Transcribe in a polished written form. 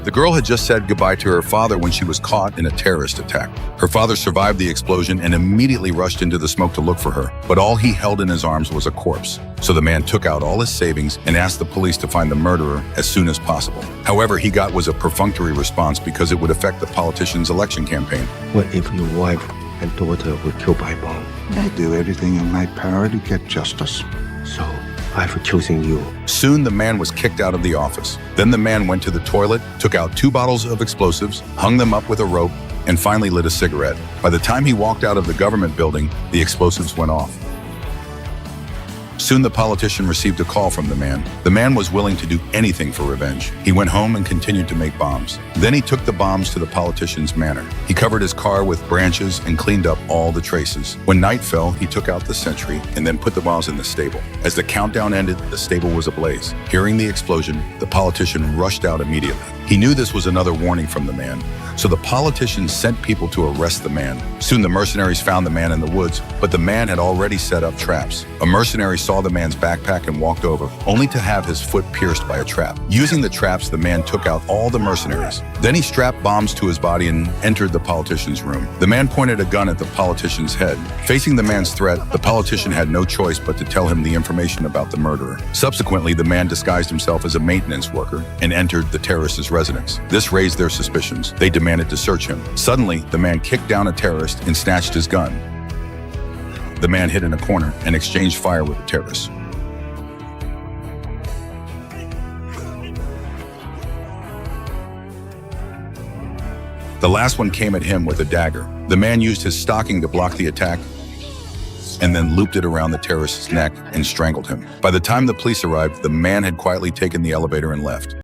The girl had just said goodbye to her father when she was caught in a terrorist attack. Her father survived the explosion and immediately rushed into the smoke to look for her, but all he held in his arms was a corpse. So the man took out all his savings and asked the police to find the murderer as soon as possible. However, he got was a perfunctory response because it would affect the politician's election campaign. What if your wife and daughter were killed by bomb? I do everything in my power to get justice. So I've chosen you. Soon the man was kicked out of the office. Then the man went to the toilet, took out 2 bottles of explosives, hung them up with a rope, and finally lit a cigarette. By the time he walked out of the government building, the explosives went off. Soon the politician received a call from the man. The man was willing to do anything for revenge. He went home and continued to make bombs. Then he took the bombs to the politician's manor. He covered his car with branches and cleaned up all the traces. When night fell, he took out the sentry and then put the bombs in the stable. As the countdown ended, the stable was ablaze. Hearing the explosion, the politician rushed out immediately. He knew this was another warning from the man, so the politician sent people to arrest the man. Soon the mercenaries found the man in the woods, but the man had already set up traps. A mercenary saw the man's backpack and walked over, only to have his foot pierced by a trap. Using the traps, the man took out all the mercenaries. Then he strapped bombs to his body and entered the politician's room. The man pointed a gun at the politician's head. Facing the man's threat, the politician had no choice but to tell him the information about the murderer. Subsequently, the man disguised himself as a maintenance worker and entered the terrorist's residence. This raised their suspicions. They demanded to search him. Suddenly, the man kicked down a terrorist and snatched his gun. The man hid in a corner and exchanged fire with the terrorist. The last one came at him with a dagger. The man used his stocking to block the attack and then looped it around the terrorist's neck and strangled him. By the time the police arrived, the man had quietly taken the elevator and left.